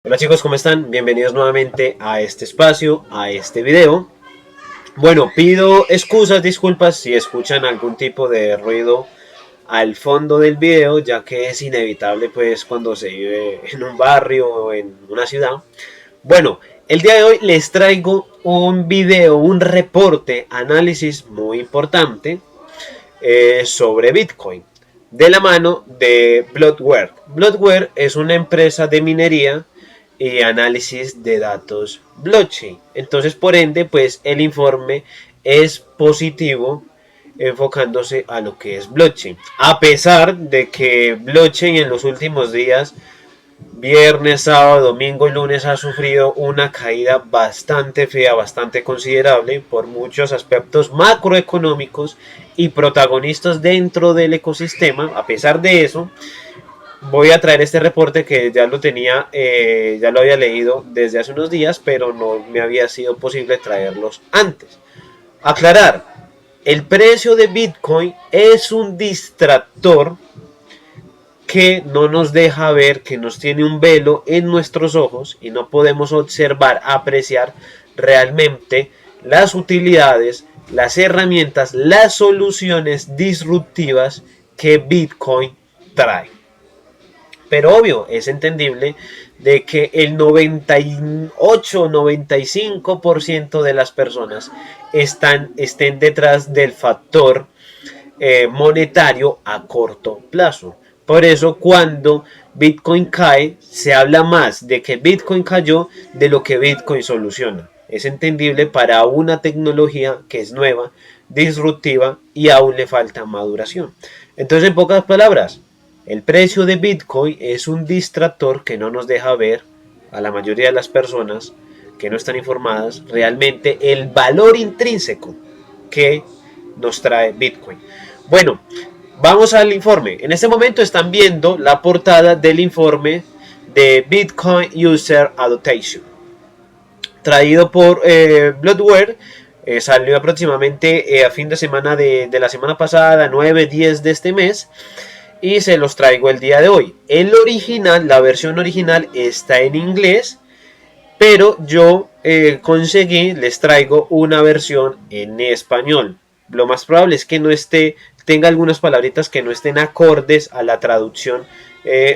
Hola chicos, ¿cómo están? Bienvenidos nuevamente a este espacio, a este video. Bueno, pido excusas, disculpas si escuchan algún tipo de ruido al fondo del video, ya que es inevitable pues cuando se vive en un barrio o en una ciudad. Bueno, el día de hoy les traigo un video, un reporte, análisis muy importante sobre Bitcoin, de la mano de Bloodware. Bloodware es una empresa de minería y análisis de datos blockchain. Entonces, por ende, pues el informe es positivo enfocándose a lo que es blockchain. A pesar de que blockchain en los últimos días, viernes, sábado, domingo y lunes, ha sufrido una caída bastante fea, bastante considerable por muchos aspectos macroeconómicos y protagonistas dentro del ecosistema. A pesar de eso, voy a traer este reporte que ya lo tenía, ya lo había leído desde hace unos días, pero no me había sido posible traerlos antes. Aclarar, el precio de Bitcoin es un distractor que no nos deja ver, que nos tiene un velo en nuestros ojos y no podemos observar, apreciar realmente las utilidades, las herramientas, las soluciones disruptivas que Bitcoin trae. Pero obvio, es entendible de que el 98-95% de las personas estén detrás del factor monetario a corto plazo. Por eso cuando Bitcoin cae, se habla más de que Bitcoin cayó de lo que Bitcoin soluciona. Es entendible para una tecnología que es nueva, disruptiva y aún le falta maduración. Entonces, en pocas palabras, el precio de Bitcoin es un distractor que no nos deja ver a la mayoría de las personas que no están informadas realmente el valor intrínseco que nos trae Bitcoin. Bueno, vamos al informe. En este momento están viendo la portada del informe de Bitcoin User Adaptation, traído por Bloodware. Salió aproximadamente a fin de semana de la semana pasada, 9-10 de este mes, y se los traigo el día de hoy. El original, la versión original está en inglés, pero yo conseguí, les traigo una versión en español. Lo más probable es que no tenga algunas palabritas que no estén acordes a la traducción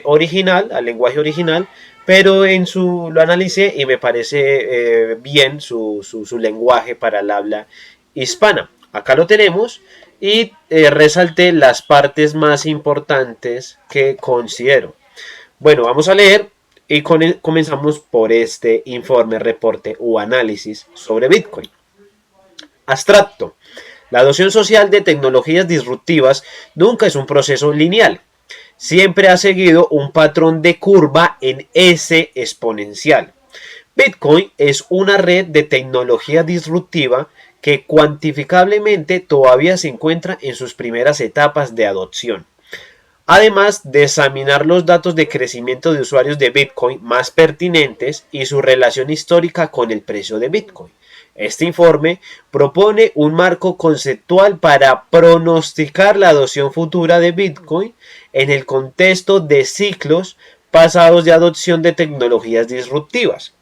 original, al lenguaje original, pero lo analicé y me parece bien su lenguaje para el habla hispana. Acá lo tenemos y resalté las partes más importantes que considero. Bueno, vamos a leer y comenzamos por este informe, reporte o análisis sobre Bitcoin. Abstracto. La adopción social de tecnologías disruptivas nunca es un proceso lineal. Siempre ha seguido un patrón de curva en S exponencial. Bitcoin es una red de tecnología disruptiva que cuantificablemente todavía se encuentra en sus primeras etapas de adopción. Además de examinar los datos de crecimiento de usuarios de Bitcoin más pertinentes y su relación histórica con el precio de Bitcoin. Este informe propone un marco conceptual para pronosticar la adopción futura de Bitcoin en el contexto de ciclos pasados de adopción de tecnologías disruptivas.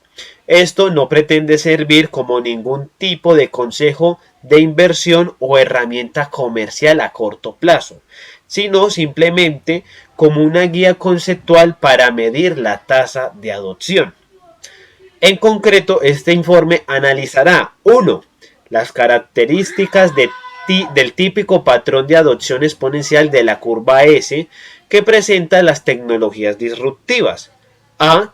Esto no pretende servir como ningún tipo de consejo de inversión o herramienta comercial a corto plazo, sino simplemente como una guía conceptual para medir la tasa de adopción. En concreto, este informe analizará 1. Las características del típico patrón de adopción exponencial de la curva S que presenta las tecnologías disruptivas. A.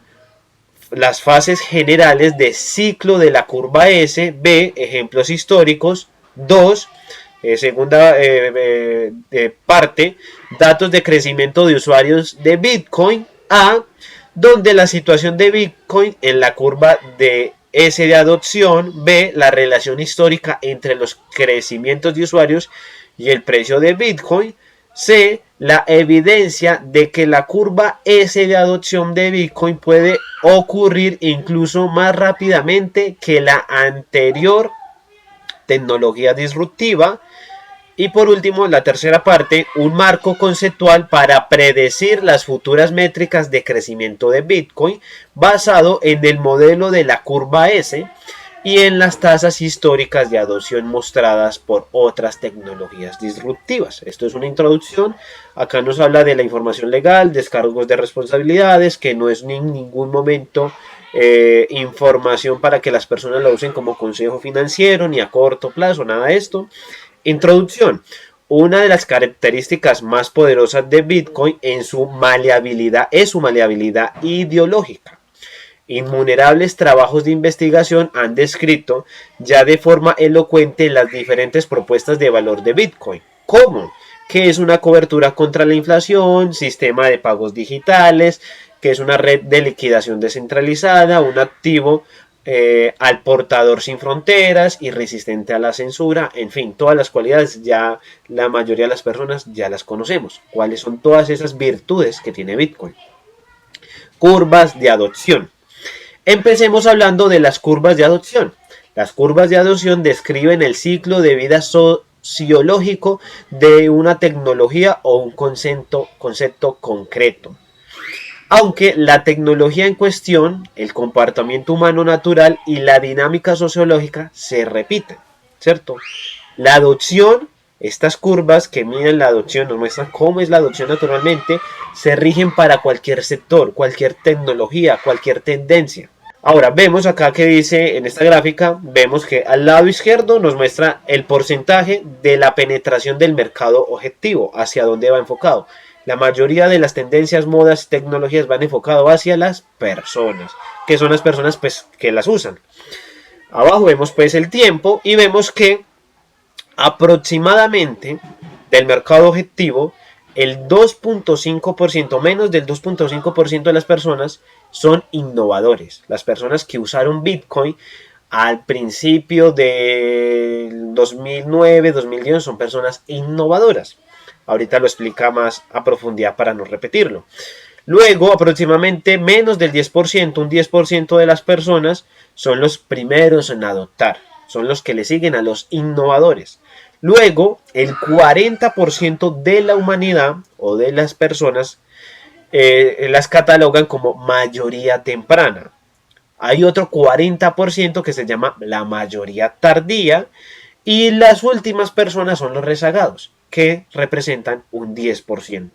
Las fases generales de ciclo de la curva S. B. Ejemplos históricos. 2. Segunda parte, datos de crecimiento de usuarios de Bitcoin. A. Donde la situación de Bitcoin en la curva de S de adopción. B. La relación histórica entre los crecimientos de usuarios y el precio de Bitcoin. C. La evidencia de que la curva S de adopción de Bitcoin puede ocurrir incluso más rápidamente que la anterior tecnología disruptiva. Y por último, la tercera parte, un marco conceptual para predecir las futuras métricas de crecimiento de Bitcoin basado en el modelo de la curva S y en las tasas históricas de adopción mostradas por otras tecnologías disruptivas. Esto es una introducción. Acá nos habla de la información legal, descargos de responsabilidades, que no es en ningún momento información para que las personas la usen como consejo financiero, ni a corto plazo, nada de esto. Introducción. Una de las características más poderosas de Bitcoin es su maleabilidad ideológica. Innumerables trabajos de investigación han descrito ya de forma elocuente las diferentes propuestas de valor de Bitcoin. ¿Cómo? Que es una cobertura contra la inflación, sistema de pagos digitales, que es una red de liquidación descentralizada, un activo al portador sin fronteras y resistente a la censura. En fin, todas las cualidades ya la mayoría de las personas ya las conocemos. ¿Cuáles son todas esas virtudes que tiene Bitcoin? Curvas de adopción. Empecemos hablando de las curvas de adopción. Las curvas de adopción describen el ciclo de vida sociológico de una tecnología o un concepto concreto. Aunque la tecnología en cuestión, el comportamiento humano natural y la dinámica sociológica se repiten, ¿cierto? La adopción, estas curvas que miden la adopción, nos muestran cómo es la adopción naturalmente, se rigen para cualquier sector, cualquier tecnología, cualquier tendencia. Ahora vemos acá que dice en esta gráfica, vemos que al lado izquierdo nos muestra el porcentaje de la penetración del mercado objetivo, hacia dónde va enfocado. La mayoría de las tendencias, modas y tecnologías van enfocado hacia las personas, que son las personas pues que las usan. Abajo vemos pues el tiempo y vemos que aproximadamente del mercado objetivo el 2.5%, menos del 2.5% de las personas son innovadores. Las personas que usaron Bitcoin al principio del 2009, 2010 son personas innovadoras. Ahorita lo explica más a profundidad para no repetirlo. Luego, aproximadamente menos del 10%, un 10% de las personas son los primeros en adoptar. Son los que le siguen a los innovadores. Luego, el 40% de la humanidad o de las personas las catalogan como mayoría temprana. Hay otro 40% que se llama la mayoría tardía y las últimas personas son los rezagados, que representan un 10%.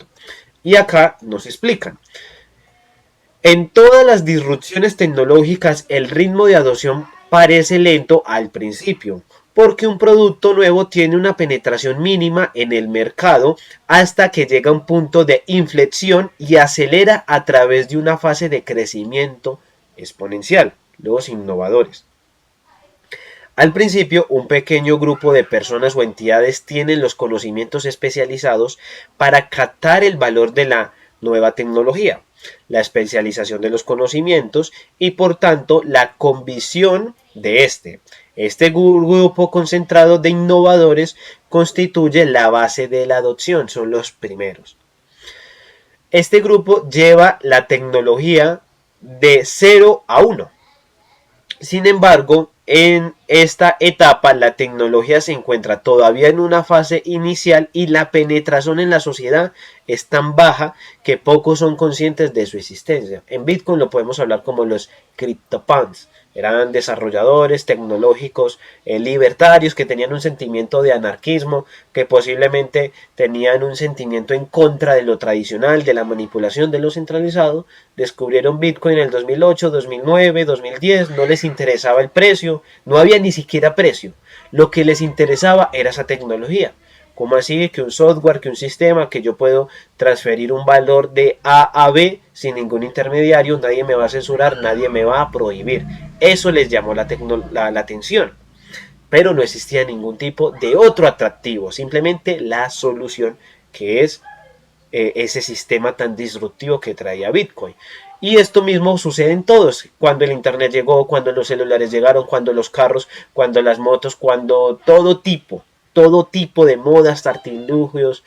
Y acá nos explican. En todas las disrupciones tecnológicas, el ritmo de adopción parece lento al principio, porque un producto nuevo tiene una penetración mínima en el mercado hasta que llega a un punto de inflexión y acelera a través de una fase de crecimiento exponencial, los innovadores. Al principio, un pequeño grupo de personas o entidades tienen los conocimientos especializados para captar el valor de la nueva tecnología, la especialización de los conocimientos y por tanto la convicción de este. Este grupo concentrado de innovadores constituye la base de la adopción, son los primeros. Este grupo lleva la tecnología de 0 a 1. Sin embargo, en esta etapa la tecnología se encuentra todavía en una fase inicial y la penetración en la sociedad es tan baja que pocos son conscientes de su existencia. En Bitcoin lo podemos hablar como los CryptoPunks. Eran desarrolladores tecnológicos libertarios que tenían un sentimiento de anarquismo, que posiblemente tenían un sentimiento en contra de lo tradicional, de la manipulación de lo centralizado. Descubrieron Bitcoin en el 2008, 2009, 2010, no les interesaba el precio, no había ni siquiera precio. Lo que les interesaba era esa tecnología. ¿Cómo así? Que un software, que un sistema, que yo puedo transferir un valor de A a B sin ningún intermediario, nadie me va a censurar, nadie me va a prohibir. Eso les llamó la atención. Pero no existía ningún tipo de otro atractivo, simplemente la solución que es ese sistema tan disruptivo que traía Bitcoin. Y esto mismo sucede en todos, cuando el internet llegó, cuando los celulares llegaron, cuando los carros, cuando las motos, cuando todo tipo de modas, artilugios,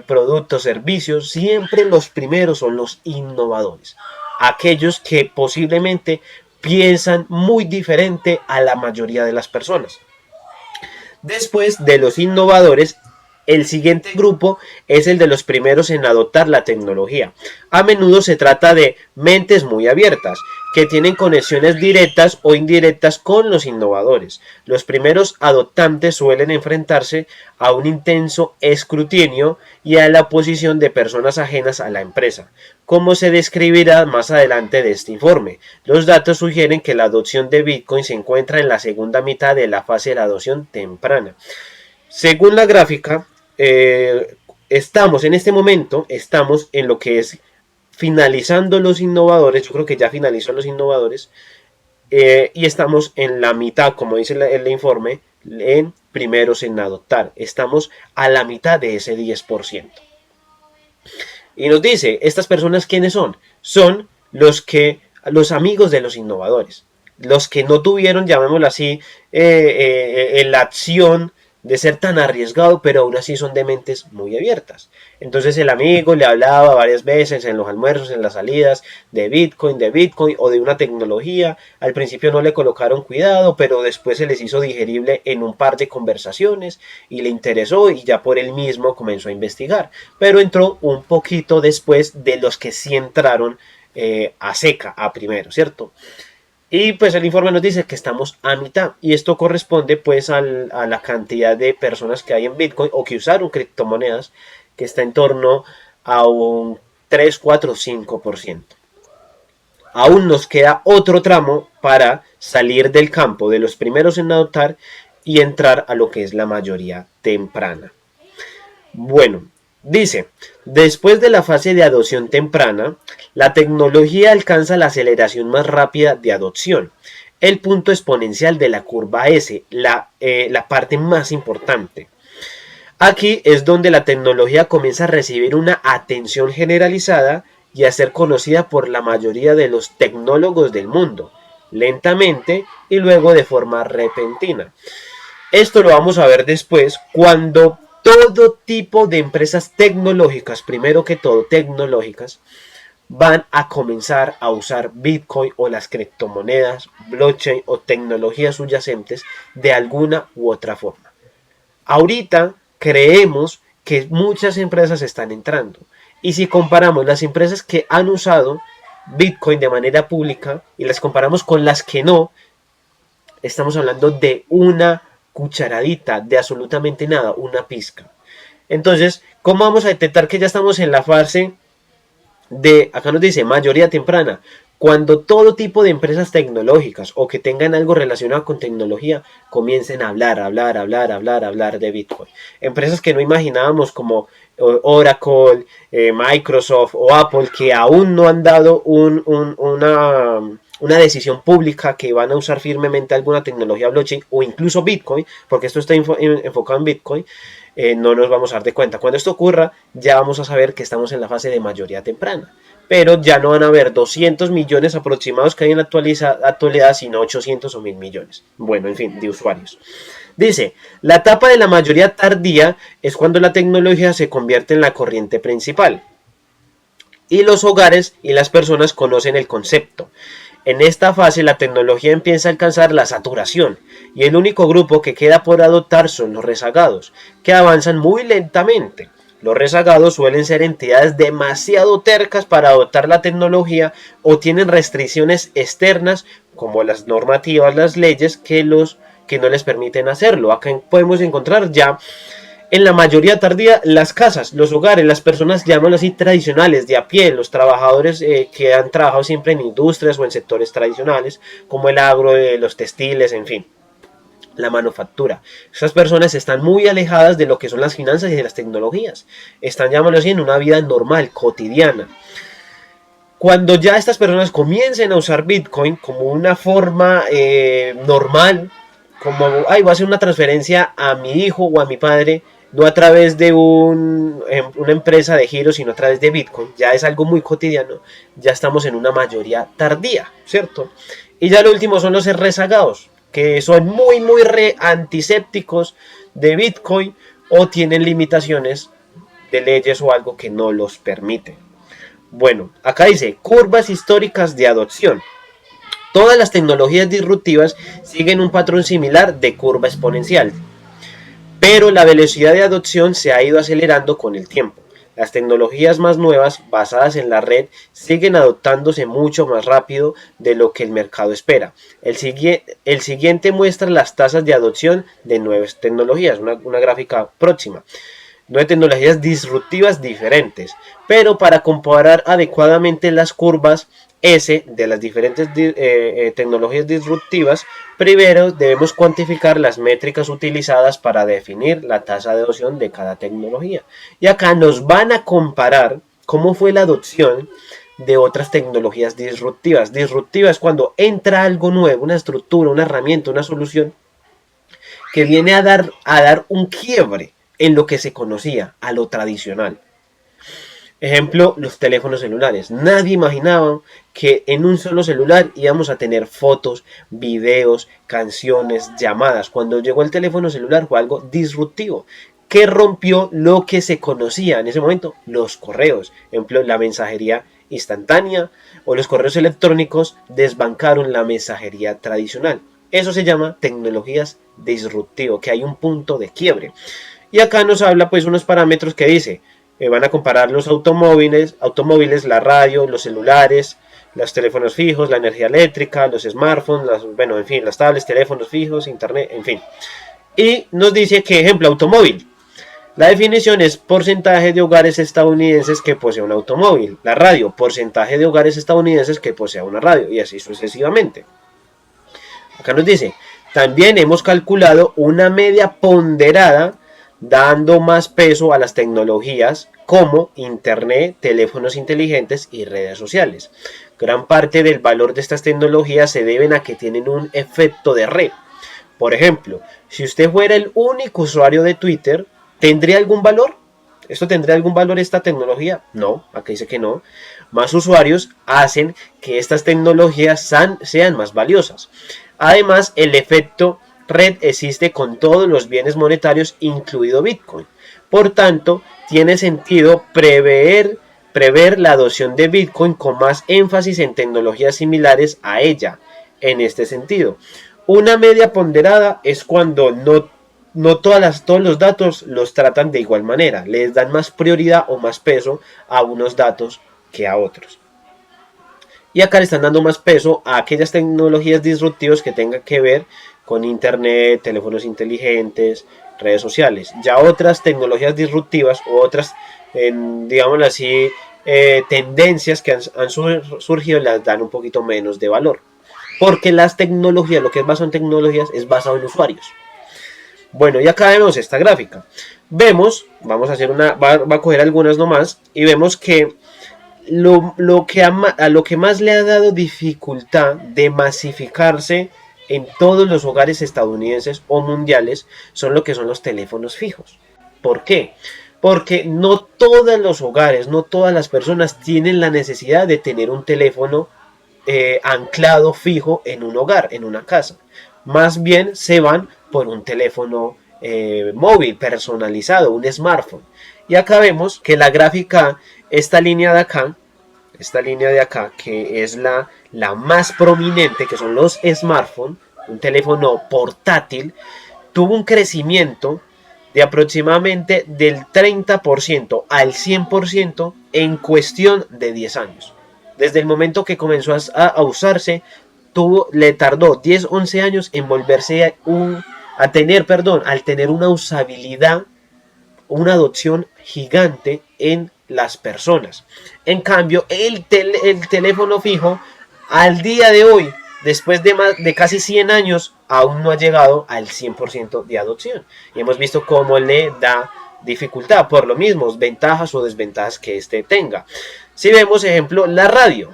productos, servicios, siempre los primeros son los innovadores. Aquellos que posiblemente piensan muy diferente a la mayoría de las personas. Después de los innovadores El siguiente grupo es el de los primeros en adoptar la tecnología. A menudo se trata de mentes muy abiertas, que tienen conexiones directas o indirectas con los innovadores. Los primeros adoptantes suelen enfrentarse a un intenso escrutinio y a la oposición de personas ajenas a la empresa, como se describirá más adelante de este informe. Los datos sugieren que la adopción de Bitcoin se encuentra en la segunda mitad de la fase de la adopción temprana. Según la gráfica, estamos en este momento, estamos en lo que es finalizando los innovadores. Yo creo que ya finalizó los innovadores, y estamos en la mitad, como dice el informe, en primeros en adoptar. Estamos a la mitad de ese 10%. Y nos dice, ¿estas personas quiénes son? Son los amigos de los innovadores, los que no tuvieron, llamémoslo así, la acción de ser tan arriesgado, pero aún así son de mentes muy abiertas. Entonces el amigo le hablaba varias veces en los almuerzos, en las salidas, de Bitcoin o de una tecnología. Al principio no le colocaron cuidado, pero después se les hizo digerible en un par de conversaciones y le interesó, y ya por él mismo comenzó a investigar. Pero entró un poquito después de los que sí entraron a seca, a primero, ¿cierto? Y pues el informe nos dice que estamos a mitad, y esto corresponde pues a la cantidad de personas que hay en Bitcoin o que usaron criptomonedas, que está en torno a un 3, 4, 5%. Aún nos queda otro tramo para salir del campo de los primeros en adoptar y entrar a lo que es la mayoría temprana. Bueno, dice, después de la fase de adopción temprana, la tecnología alcanza la aceleración más rápida de adopción, el punto exponencial de la curva S, la parte más importante. Aquí es donde la tecnología comienza a recibir una atención generalizada y a ser conocida por la mayoría de los tecnólogos del mundo, lentamente y luego de forma repentina. Esto lo vamos a ver después, cuando todo tipo de empresas tecnológicas, primero que todo tecnológicas, van a comenzar a usar Bitcoin o las criptomonedas, blockchain o tecnologías subyacentes de alguna u otra forma. Ahorita creemos que muchas empresas están entrando, y si comparamos las empresas que han usado Bitcoin de manera pública y las comparamos con las que no, estamos hablando de una cucharadita, de absolutamente nada, una pizca. Entonces, ¿cómo vamos a detectar que ya estamos en la fase de, acá nos dice, mayoría temprana? Cuando todo tipo de empresas tecnológicas o que tengan algo relacionado con tecnología comiencen a hablar de Bitcoin. Empresas que no imaginábamos, como Oracle, Microsoft o Apple, que aún no han dado una decisión pública que van a usar firmemente alguna tecnología blockchain o incluso Bitcoin, porque esto está enfocado en Bitcoin. No nos vamos a dar de cuenta. Cuando esto ocurra, ya vamos a saber que estamos en la fase de mayoría temprana. Pero ya no van a haber 200 millones aproximados que hay en la actualidad, sino 800 o 1000 millones. Bueno, en fin, de usuarios. Dice, la etapa de la mayoría tardía es cuando la tecnología se convierte en la corriente principal y los hogares y las personas conocen el concepto. En esta fase la tecnología empieza a alcanzar la saturación, y el único grupo que queda por adoptar son los rezagados, que avanzan muy lentamente. Los rezagados suelen ser entidades demasiado tercas para adoptar la tecnología o tienen restricciones externas como las normativas, las leyes que no les permiten hacerlo. Acá podemos encontrar ya en la mayoría tardía las casas, los hogares, las personas, llamémoslo así, tradicionales, de a pie, los trabajadores que han trabajado siempre en industrias o en sectores tradicionales como el agro, los textiles, en fin, la manufactura. Esas personas están muy alejadas de lo que son las finanzas y de las tecnologías. Están, llamémoslo así, en una vida normal, cotidiana. Cuando ya estas personas comiencen a usar Bitcoin como una forma normal, como, voy a hacer una transferencia a mi hijo o a mi padre, no a través de una empresa de giros, sino a través de Bitcoin, ya es algo muy cotidiano, ya estamos en una mayoría tardía, ¿cierto? Y ya lo último son los rezagados, que son muy antisépticos de Bitcoin o tienen limitaciones de leyes o algo que no los permite. Bueno, acá dice, curvas históricas de adopción. Todas las tecnologías disruptivas siguen un patrón similar de curva exponencial. pero la velocidad de adopción se ha ido acelerando con el tiempo. Las tecnologías más nuevas, basadas en la red, siguen adoptándose mucho más rápido de lo que el mercado espera. El siguiente muestra las tasas de adopción de nuevas tecnologías, una gráfica próxima. 9 tecnologías disruptivas diferentes, pero para comparar adecuadamente las curvas S de las diferentes tecnologías disruptivas, primero debemos cuantificar las métricas utilizadas para definir la tasa de adopción de cada tecnología. Y acá nos van a comparar cómo fue la adopción de otras tecnologías disruptivas. Disruptiva es cuando entra algo nuevo, una estructura, una herramienta, una solución que viene a dar un quiebre en lo que se conocía, a lo tradicional. Ejemplo, los teléfonos celulares. Nadie imaginaba que en un solo celular íbamos a tener fotos, videos, canciones, llamadas. Cuando llegó el teléfono celular fue algo disruptivo, que rompió lo que se conocía en ese momento, los correos. Ejemplo, la mensajería instantánea o los correos electrónicos desbancaron la mensajería tradicional. Eso se llama tecnologías disruptivas, que hay un punto de quiebre. Y acá nos habla pues unos parámetros que dice, van a comparar los automóviles, la radio, los celulares, los teléfonos fijos, la energía eléctrica, los smartphones, las tablets, teléfonos fijos, internet, en fin. Y nos dice que, ejemplo, automóvil. La definición es porcentaje de hogares estadounidenses que posee un automóvil. La radio, porcentaje de hogares estadounidenses que posea una radio, y así sucesivamente. Acá nos dice, también hemos calculado una media ponderada dando más peso a las tecnologías como internet, teléfonos inteligentes y redes sociales. Gran parte del valor de estas tecnologías se deben a que tienen un efecto de red. Por ejemplo, si usted fuera el único usuario de Twitter, ¿tendría algún valor? ¿Esto tendría algún valor esta tecnología? No, acá dice que no. Más usuarios hacen que estas tecnologías sean más valiosas. Además, el efecto red existe con todos los bienes monetarios, incluido Bitcoin. Por tanto, tiene sentido prever la adopción de Bitcoin con más énfasis en tecnologías similares a ella. En este sentido, una media ponderada es cuando no todos los datos los tratan de igual manera, les dan más prioridad o más peso a unos datos que a otros. Y acá le están dando más peso a aquellas tecnologías disruptivas que tengan que ver con internet, teléfonos inteligentes, redes sociales. Ya otras tecnologías disruptivas o otras, digámoslo así, tendencias que han surgido les dan un poquito menos de valor. Porque las tecnologías, lo que es basado en tecnologías, es basado en usuarios. Bueno, y acá vemos esta gráfica. Vemos, vamos a hacer va a coger algunas nomás, y vemos que a lo que más le ha dado dificultad de masificarse en todos los hogares estadounidenses o mundiales son lo que son los teléfonos fijos. ¿Por qué? Porque no todos los hogares, no todas las personas tienen la necesidad de tener un teléfono anclado fijo en un hogar, en una casa. Más bien se van por un teléfono móvil personalizado, un smartphone. Y acá vemos que la gráfica, esta línea de acá, que es la más prominente, que son los smartphones, un teléfono portátil, tuvo un crecimiento de aproximadamente del 30% al 100% en cuestión de 10 años. Desde el momento que comenzó a usarse, le tardó 10-11 años en volverse al tener una usabilidad, una adopción gigante en las personas. En cambio, el teléfono fijo, al día de hoy, después de casi 100 años, aún no ha llegado al 100% de adopción. Y hemos visto cómo le da dificultad, por lo mismo, ventajas o desventajas que este tenga. Si vemos, ejemplo, la radio.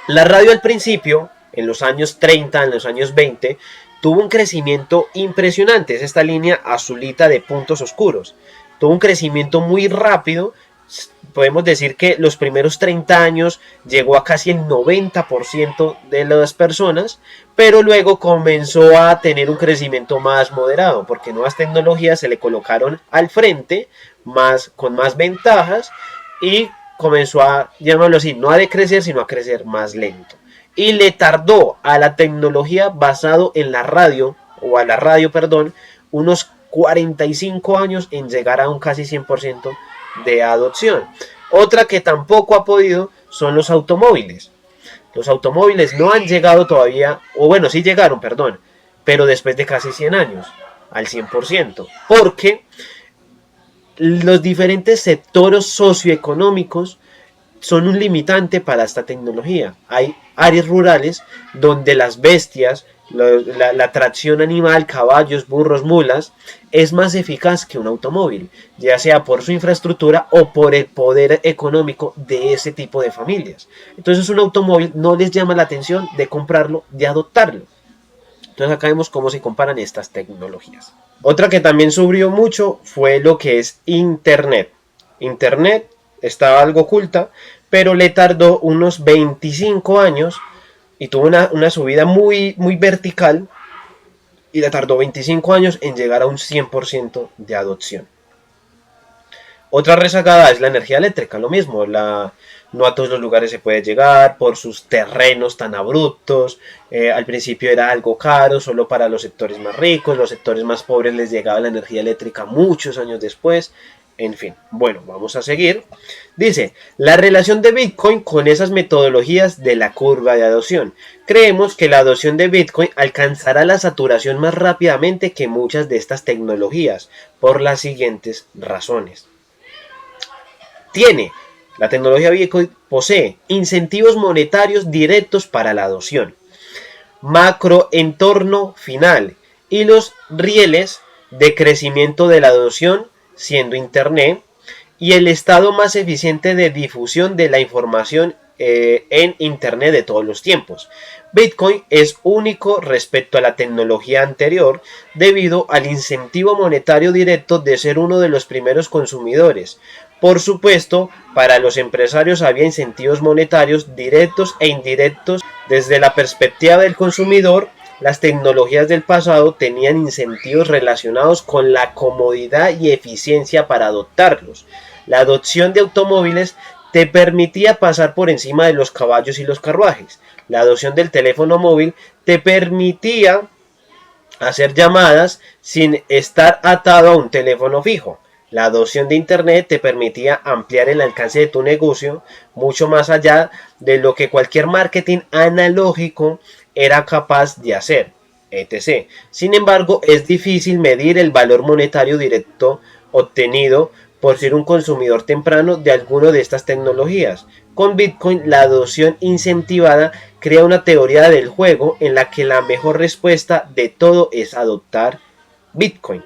La radio al principio, en los años 30, en los años 20, tuvo un crecimiento impresionante. Es esta línea azulita de puntos oscuros. Tuvo un crecimiento muy rápido. Podemos decir que los primeros 30 años llegó a casi el 90% de las personas, pero luego comenzó a tener un crecimiento más moderado, porque nuevas tecnologías se le colocaron al frente, con más ventajas, y comenzó a, llamarlo así, no a decrecer, sino a crecer más lento. Y le tardó a la tecnología basado en la radio, unos 45 años en llegar a un casi 100% de adopción. Otra que tampoco ha podido son los automóviles. Los automóviles no han llegado todavía, o bueno, sí llegaron, perdón, pero después de casi 100 años, al 100%, porque los diferentes sectores socioeconómicos son un limitante para esta tecnología. Hay áreas rurales donde las bestias, la tracción animal, caballos, burros, mulas, es más eficaz que un automóvil, ya sea por su infraestructura o por el poder económico de ese tipo de familias. Entonces un automóvil no les llama la atención de comprarlo, de adoptarlo. Entonces acá vemos cómo se comparan estas tecnologías. Otra que también subió mucho fue lo que es Internet. Internet estaba algo oculta, pero le tardó unos 25 años y tuvo una subida muy vertical y le tardó 25 años en llegar a un 100% de adopción. Otra rezagada es la energía eléctrica, lo mismo, no a todos los lugares se puede llegar por sus terrenos tan abruptos. Al principio era algo caro, solo para los sectores más ricos, los sectores más pobres les llegaba la energía eléctrica muchos años después. En fin, bueno, vamos a seguir. Dice, la relación de Bitcoin con esas metodologías de la curva de adopción. Creemos que la adopción de Bitcoin alcanzará la saturación más rápidamente que muchas de estas tecnologías, por las siguientes razones. La tecnología Bitcoin posee incentivos monetarios directos para la adopción, macroentorno final y los rieles de crecimiento de la adopción siendo Internet y el estado más eficiente de difusión de la información en Internet de todos los tiempos. Bitcoin es único respecto a la tecnología anterior debido al incentivo monetario directo de ser uno de los primeros consumidores. Por supuesto, para los empresarios había incentivos monetarios directos e indirectos. Desde la perspectiva del consumidor, las tecnologías del pasado tenían incentivos relacionados con la comodidad y eficiencia para adoptarlos. La adopción de automóviles te permitía pasar por encima de los caballos y los carruajes. La adopción del teléfono móvil te permitía hacer llamadas sin estar atado a un teléfono fijo. La adopción de Internet te permitía ampliar el alcance de tu negocio mucho más allá de lo que cualquier marketing analógico era capaz de hacer, etc. Sin embargo, es difícil medir el valor monetario directo obtenido por ser un consumidor temprano de alguna de estas tecnologías. Con Bitcoin, la adopción incentivada crea una teoría del juego en la que la mejor respuesta de todo es adoptar Bitcoin.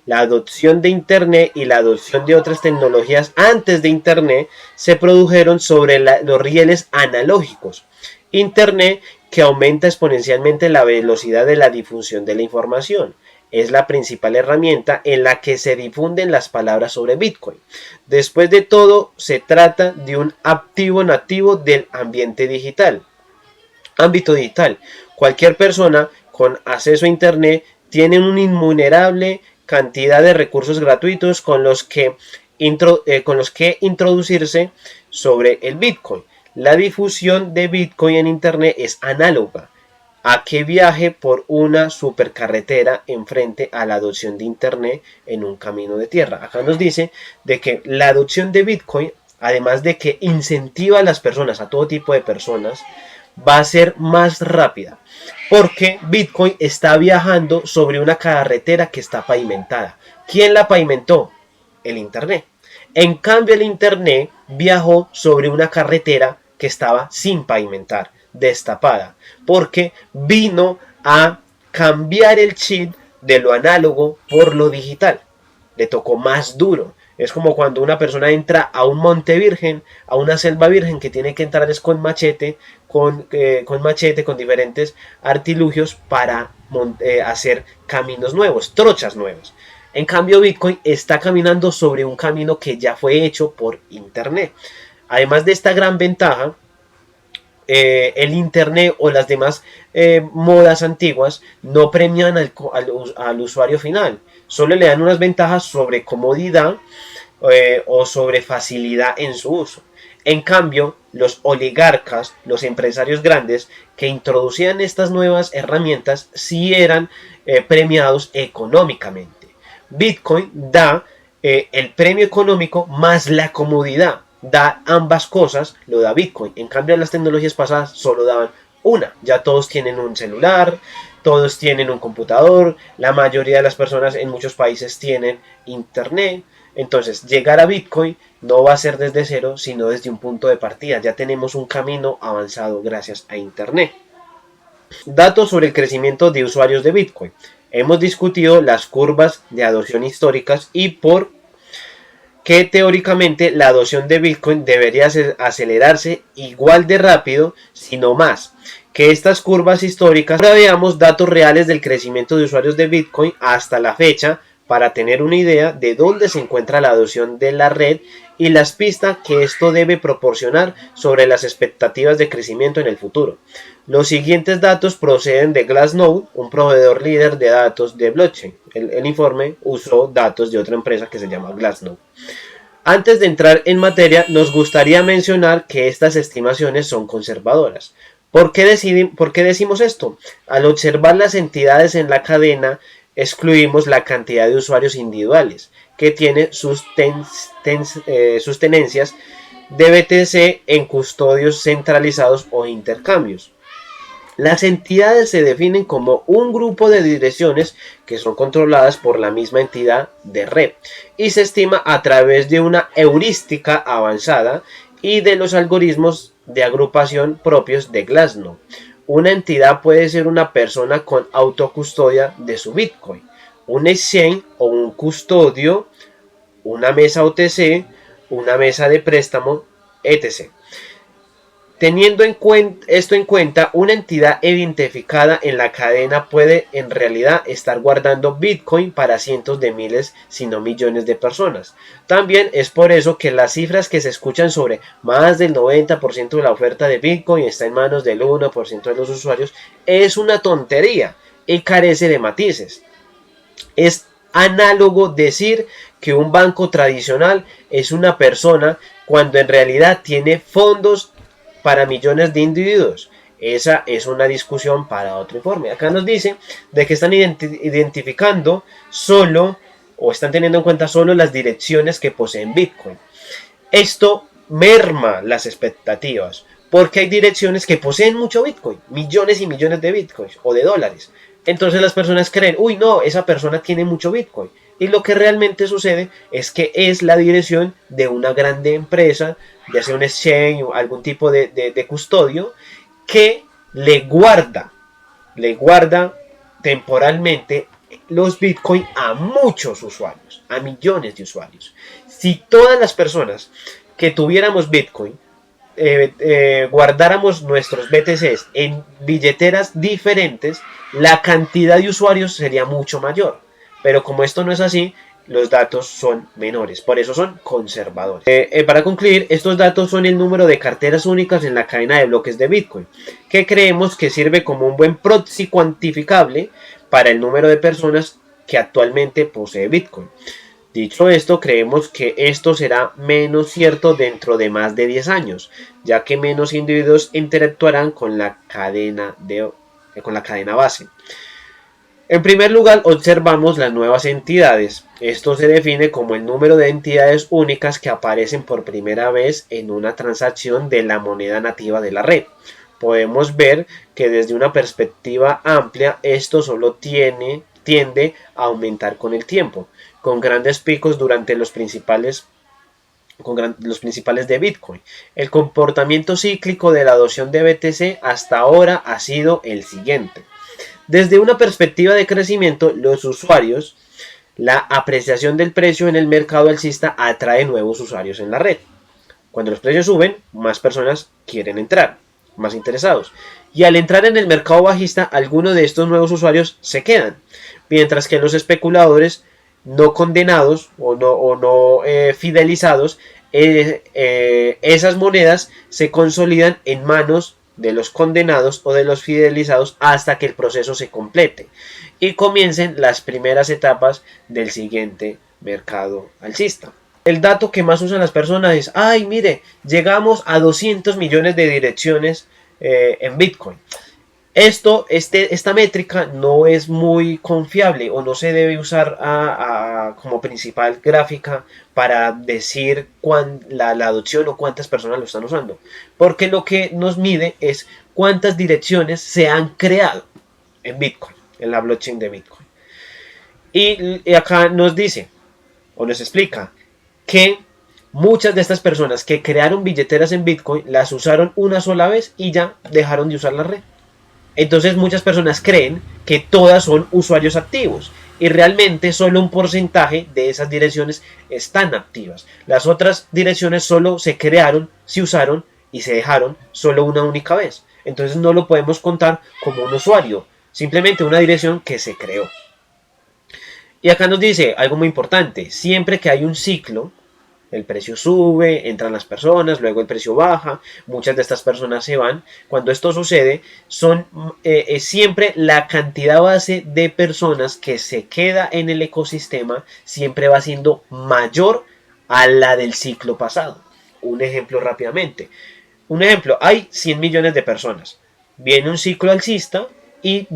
La adopción de Internet y la adopción de otras tecnologías antes de Internet se produjeron sobre los rieles analógicos. Internet, que aumenta exponencialmente la velocidad de la difusión de la información, es la principal herramienta en la que se difunden las palabras sobre Bitcoin. Después de todo, se trata de un activo nativo del ámbito digital. Cualquier persona con acceso a Internet tiene un innumerable cantidad de recursos gratuitos con los que introducirse sobre el Bitcoin. La difusión de Bitcoin en Internet es análoga a que viaje por una supercarretera en frente a la adopción de Internet en un camino de tierra. Acá nos dice de que la adopción de Bitcoin, además de que incentiva a las personas, a todo tipo de personas, va a ser más rápida, porque Bitcoin está viajando sobre una carretera que está pavimentada. ¿Quién la pavimentó? El Internet. En cambio, el Internet viajó sobre una carretera que estaba sin pavimentar, destapada, porque vino a cambiar el chip de lo análogo por lo digital. Le tocó más duro. Es como cuando una persona entra a un monte virgen, a una selva virgen, que tiene que entrar con machete, con diferentes artilugios para hacer caminos nuevos, trochas nuevas. En cambio, Bitcoin está caminando sobre un camino que ya fue hecho por Internet. Además de esta gran ventaja, el Internet o las demás modas antiguas no premian al usuario final. Solo le dan unas ventajas sobre comodidad o sobre facilidad en su uso. En cambio, los oligarcas, los empresarios grandes que introducían estas nuevas herramientas, sí eran premiados económicamente. Bitcoin da el premio económico más la comodidad. Da ambas cosas, lo da Bitcoin. En cambio, las tecnologías pasadas solo daban una. Ya todos tienen un celular, todos tienen un computador, la mayoría de las personas en muchos países tienen internet. Entonces, llegar a Bitcoin no va a ser desde cero, sino desde un punto de partida. Ya tenemos un camino avanzado gracias a internet. Datos sobre el crecimiento de usuarios de Bitcoin. Hemos discutido las curvas de adopción históricas y por que teóricamente la adopción de Bitcoin debería acelerarse igual de rápido, si no más, que estas curvas históricas. Ahora veamos datos reales del crecimiento de usuarios de Bitcoin hasta la fecha para tener una idea de dónde se encuentra la adopción de la red y las pistas que esto debe proporcionar sobre las expectativas de crecimiento en el futuro. Los siguientes datos proceden de Glassnode, un proveedor líder de datos de blockchain. El informe usó datos de otra empresa que se llama Glassnode. Antes de entrar en materia, nos gustaría mencionar que estas estimaciones son conservadoras. ¿Por qué decimos esto? Al observar las entidades en la cadena, excluimos la cantidad de usuarios individuales que tiene sus tenencias de BTC en custodios centralizados o intercambios. Las entidades se definen como un grupo de direcciones que son controladas por la misma entidad de red y se estima a través de una heurística avanzada y de los algoritmos de agrupación propios de Glassnode. Una entidad puede ser una persona con autocustodia de su Bitcoin, un exchange o un custodio, una mesa OTC, una mesa de préstamo, etc. Teniendo esto en cuenta, una entidad identificada en la cadena puede en realidad estar guardando Bitcoin para cientos de miles, si no millones de personas. También es por eso que las cifras que se escuchan sobre más del 90% de la oferta de Bitcoin está en manos del 1% de los usuarios es una tontería y carece de matices. Es análogo decir que un banco tradicional es una persona cuando en realidad tiene fondos para millones de individuos. Esa es una discusión para otro informe. Acá nos dice de que están identificando solo o están teniendo en cuenta solo las direcciones que poseen Bitcoin. Esto merma las expectativas porque hay direcciones que poseen mucho Bitcoin, millones y millones de Bitcoins o de dólares. Entonces las personas creen, uy no, esa persona tiene mucho Bitcoin. Y lo que realmente sucede es que es la dirección de una grande empresa, ya sea un exchange o algún tipo de custodio, que le guarda temporalmente los Bitcoin a muchos usuarios, a millones de usuarios. Si todas las personas que tuviéramos Bitcoin guardáramos nuestros BTCs en billeteras diferentes, la cantidad de usuarios sería mucho mayor. Pero como esto no es así, los datos son menores, por eso son conservadores. Para concluir, estos datos son el número de carteras únicas en la cadena de bloques de Bitcoin, que creemos que sirve como un buen proxy cuantificable para el número de personas que actualmente posee Bitcoin. Dicho esto, creemos que esto será menos cierto dentro de más de 10 años, ya que menos individuos interactuarán con la cadena base. En primer lugar, observamos las nuevas entidades. Esto se define como el número de entidades únicas que aparecen por primera vez en una transacción de la moneda nativa de la red. Podemos ver que desde una perspectiva amplia, esto solo tiende a aumentar con el tiempo, con grandes picos durante los principales de Bitcoin. El comportamiento cíclico de la adopción de BTC hasta ahora ha sido el siguiente. Desde una perspectiva de crecimiento, los usuarios, la apreciación del precio en el mercado alcista atrae nuevos usuarios en la red. Cuando los precios suben, más personas quieren entrar, más interesados. Y al entrar en el mercado bajista, algunos de estos nuevos usuarios se quedan, mientras que los especuladores no condenados o no fidelizados, esas monedas se consolidan en manos de los condenados o de los fidelizados hasta que el proceso se complete y comiencen las primeras etapas del siguiente mercado alcista. El dato que más usan las personas es, ay mire, llegamos a 200 millones de direcciones en Bitcoin. Esta métrica no es muy confiable o no se debe usar como principal gráfica para decir la adopción o cuántas personas lo están usando. Porque lo que nos mide es cuántas direcciones se han creado en Bitcoin, en la blockchain de Bitcoin. Y acá nos dice o nos explica que muchas de estas personas que crearon billeteras en Bitcoin las usaron una sola vez y ya dejaron de usar la red. Entonces muchas personas creen que todas son usuarios activos y realmente solo un porcentaje de esas direcciones están activas. Las otras direcciones solo se crearon, se usaron y se dejaron solo una única vez. Entonces no lo podemos contar como un usuario, simplemente una dirección que se creó. Y acá nos dice algo muy importante, siempre que hay un ciclo, el precio sube, entran las personas, luego el precio baja, muchas de estas personas se van. Cuando esto sucede, es siempre la cantidad base de personas que se queda en el ecosistema siempre va siendo mayor a la del ciclo pasado. Un ejemplo rápidamente. Un ejemplo, hay 100 millones de personas. Viene un ciclo alcista y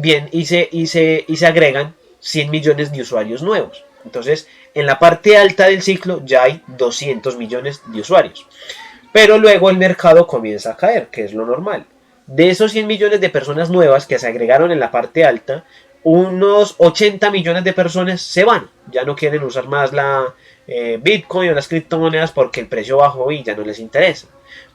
se agregan 100 millones de usuarios nuevos. Entonces, en la parte alta del ciclo ya hay 200 millones de usuarios. Pero luego el mercado comienza a caer, que es lo normal. De esos 100 millones de personas nuevas que se agregaron en la parte alta, unos 80 millones de personas se van. Ya no quieren usar más la Bitcoin o las criptomonedas porque el precio bajó y ya no les interesa.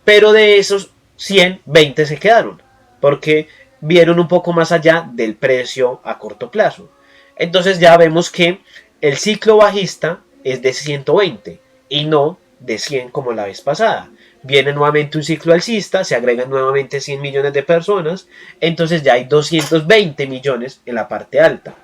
Pero de esos 100, 20 se quedaron porque vieron un poco más allá del precio a corto plazo. Entonces ya vemos que el ciclo bajista es de 120 y no de 100 como la vez pasada. Viene nuevamente un ciclo alcista, se agregan nuevamente 100 millones de personas, entonces ya hay 220 millones en la parte alta.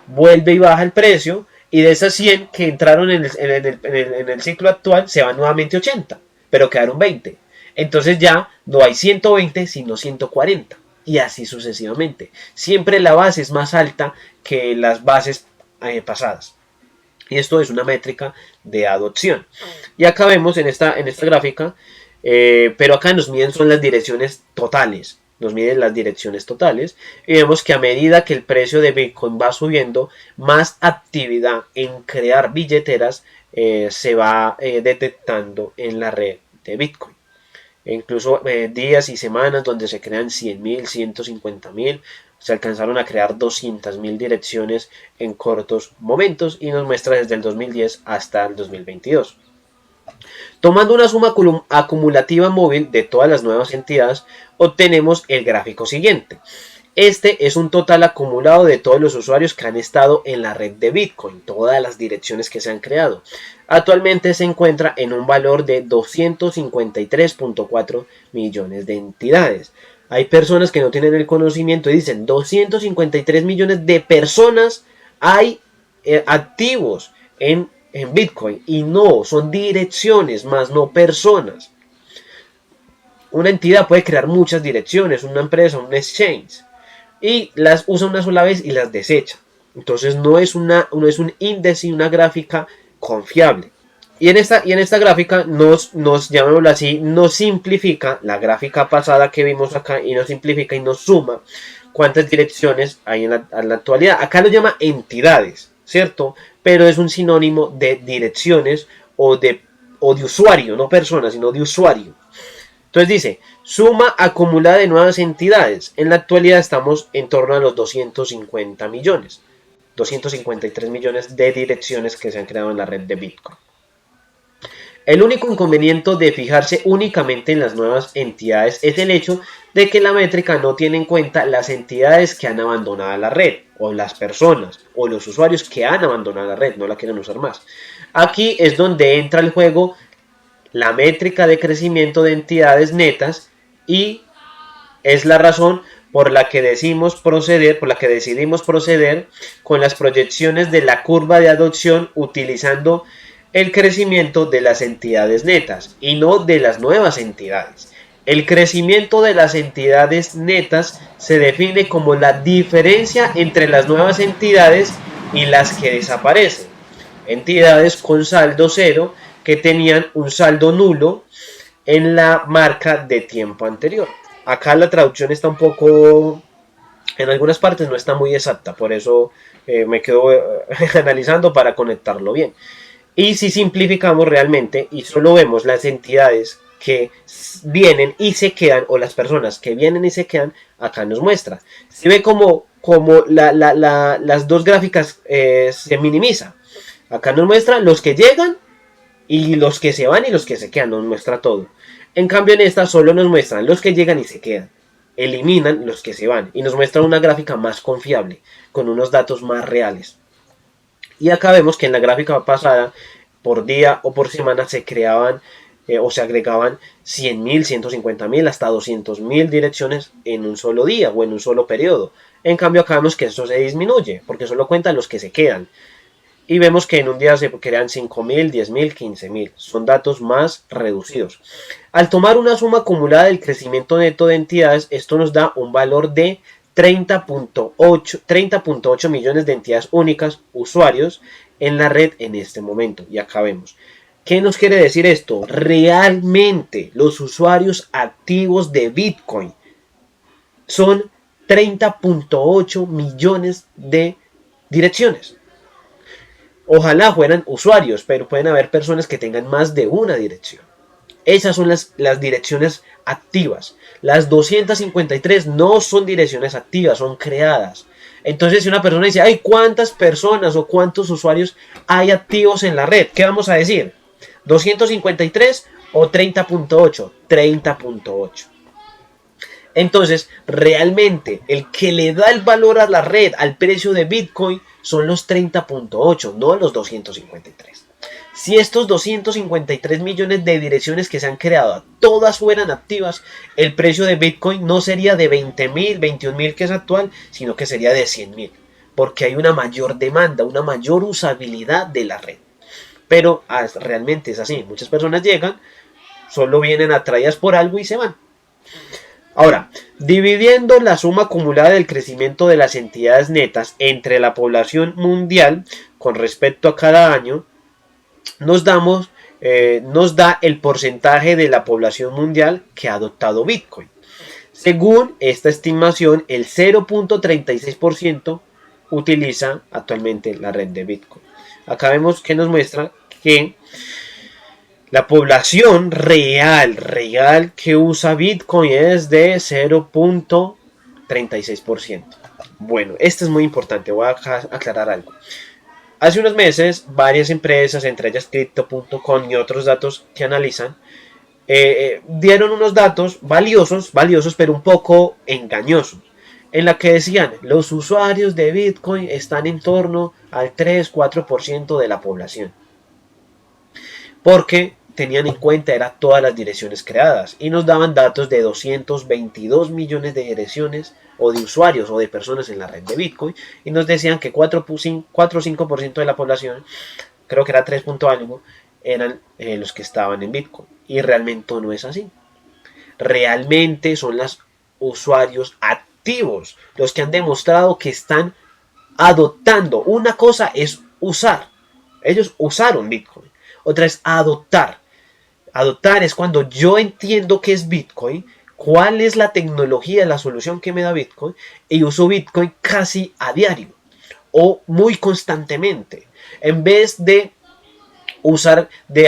Vuelve y baja el precio y de esas 100 que entraron en el ciclo actual se van nuevamente 80, pero quedaron 20. Entonces ya no hay 120 sino 140 y así sucesivamente. Siempre la base es más alta que las bases pasadas. Y esto es una métrica de adopción. Y acá vemos en esta gráfica, pero acá nos miden son las direcciones totales. Nos miden las direcciones totales. Y vemos que a medida que el precio de Bitcoin va subiendo, más actividad en crear billeteras se va detectando en la red de Bitcoin. E incluso días y semanas donde se crean 100.000, 150.000, se alcanzaron a crear 200.000 direcciones en cortos momentos y nos muestra desde el 2010 hasta el 2022. Tomando una suma acumulativa móvil de todas las nuevas entidades, obtenemos el gráfico siguiente. Este es un total acumulado de todos los usuarios que han estado en la red de Bitcoin, todas las direcciones que se han creado. Actualmente se encuentra en un valor de 253.4 millones de entidades. Hay personas que no tienen el conocimiento y dicen 253 millones de personas hay activos en Bitcoin. Y no, son direcciones más no personas. Una entidad puede crear muchas direcciones, una empresa, un exchange. Y las usa una sola vez y las desecha. Entonces no es un índice, una gráfica confiable. Y en esta gráfica llamémoslo así, nos simplifica la gráfica pasada que vimos acá y nos simplifica y nos suma cuántas direcciones hay en la actualidad. Acá lo llama entidades, ¿cierto? Pero es un sinónimo de direcciones o de usuario, no personas, sino de usuario. Entonces dice, suma acumulada de nuevas entidades. En la actualidad estamos en torno a los 250 millones. 253 millones de direcciones que se han creado en la red de Bitcoin. El único inconveniente de fijarse únicamente en las nuevas entidades es el hecho de que la métrica no tiene en cuenta las entidades que han abandonado la red, o las personas, o los usuarios que han abandonado la red, no la quieren usar más. Aquí es donde entra el juego la métrica de crecimiento de entidades netas y es la razón por la que decidimos proceder con las proyecciones de la curva de adopción utilizando el crecimiento de las entidades netas y no de las nuevas entidades. El crecimiento de las entidades netas se define como la diferencia entre las nuevas entidades y las que desaparecen. Entidades con saldo cero que tenían un saldo nulo en la marca de tiempo anterior. Acá la traducción está un poco En algunas partes no está muy exacta, por eso me quedo analizando para conectarlo bien. Y si simplificamos realmente y solo vemos las entidades que vienen y se quedan, o las personas que vienen y se quedan, acá nos muestra. Se ve como las dos gráficas se minimiza. Acá nos muestra los que llegan y los que se van y los que se quedan, nos muestra todo. En cambio en esta solo nos muestran los que llegan y se quedan. Eliminan los que se van y nos muestra una gráfica más confiable, con unos datos más reales. Y acá vemos que en la gráfica pasada, por día o por semana, se creaban o se agregaban 100.000, 150.000, hasta 200.000 direcciones en un solo día o en un solo periodo. En cambio acá vemos que esto se disminuye, porque solo cuentan los que se quedan. Y vemos que en un día se crean 5.000, 10.000, 15.000. Son datos más reducidos. Al tomar una suma acumulada del crecimiento neto de entidades, esto nos da un valor de 30.8 millones de entidades únicas, usuarios, en la red en este momento. Y acá vemos. ¿Qué nos quiere decir esto? Realmente los usuarios activos de Bitcoin son 30.8 millones de direcciones. Ojalá fueran usuarios, pero pueden haber personas que tengan más de una dirección. Esas son las direcciones activas. Las 253 no son direcciones activas, son creadas. Entonces, si una persona dice, ay, ¿cuántas personas o cuántos usuarios hay activos en la red? ¿Qué vamos a decir? ¿253 o 30.8? 30.8. Entonces, realmente, el que le da el valor a la red, al precio de Bitcoin, son los 30.8, no los 253. Si estos 253 millones de direcciones que se han creado, todas fueran activas, el precio de Bitcoin no sería de 20.000, 21.000 que es actual, sino que sería de 100.000, porque hay una mayor demanda, una mayor usabilidad de la red. Pero realmente es así, muchas personas llegan, solo vienen atraídas por algo y se van. Ahora, dividiendo la suma acumulada del crecimiento de las entidades netas entre la población mundial con respecto a cada año, nos da el porcentaje de la población mundial que ha adoptado Bitcoin. Según esta estimación, el 0.36% utiliza actualmente la red de Bitcoin. Acá vemos que nos muestra que la población real que usa Bitcoin es de 0.36%. Bueno, esto es muy importante, voy a aclarar algo. Hace unos meses, varias empresas, entre ellas Crypto.com y otros datos que analizan, dieron unos datos valiosos, pero un poco engañosos, en la que decían, los usuarios de Bitcoin están en torno al 3-4% de la población. Porque tenían en cuenta todas las direcciones creadas y nos daban datos de 222 millones de direcciones o de usuarios o de personas en la red de Bitcoin y nos decían que 4 o 5% de la población, creo que era 3 algo, eran los que estaban en Bitcoin, y realmente no es así. Realmente son los usuarios activos los que han demostrado que están adoptando. Una cosa es usar, ellos usaron Bitcoin, otra es adoptar. Adoptar es cuando yo entiendo qué es Bitcoin, cuál es la tecnología, la solución que me da Bitcoin, y uso Bitcoin casi a diario o muy constantemente. En vez de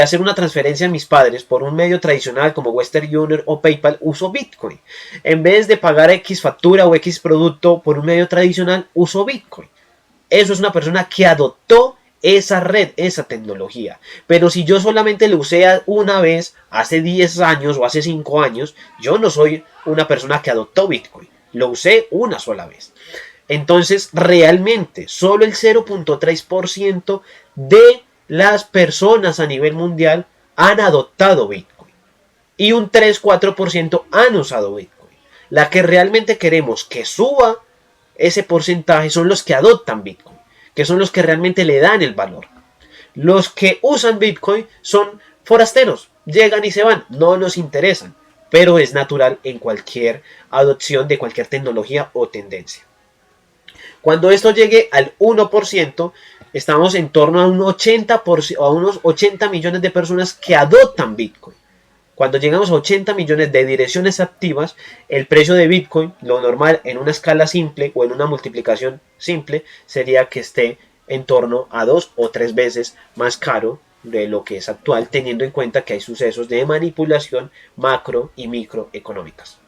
hacer una transferencia a mis padres por un medio tradicional como Western Union o PayPal, uso Bitcoin. En vez de pagar X factura o X producto por un medio tradicional, uso Bitcoin. Eso es una persona que adoptó esa red, esa tecnología. Pero si yo solamente lo usé una vez hace 10 años o hace 5 años, yo no soy una persona que adoptó Bitcoin. Lo usé una sola vez. Entonces, realmente, solo el 0.3% de las personas a nivel mundial han adoptado Bitcoin. Y un 3-4% han usado Bitcoin. La que realmente queremos que suba ese porcentaje son los que adoptan Bitcoin, que son los que realmente le dan el valor. Los que usan Bitcoin son forasteros, llegan y se van, no nos interesan, pero es natural en cualquier adopción de cualquier tecnología o tendencia. Cuando esto llegue al 1%, estamos en torno a, a unos 80 millones de personas que adoptan Bitcoin. Cuando llegamos a 80 millones de direcciones activas, el precio de Bitcoin, lo normal en una escala simple o en una multiplicación simple, sería que esté en torno a 2 o 3 veces más caro de lo que es actual, teniendo en cuenta que hay sucesos de manipulación macro y microeconómicas.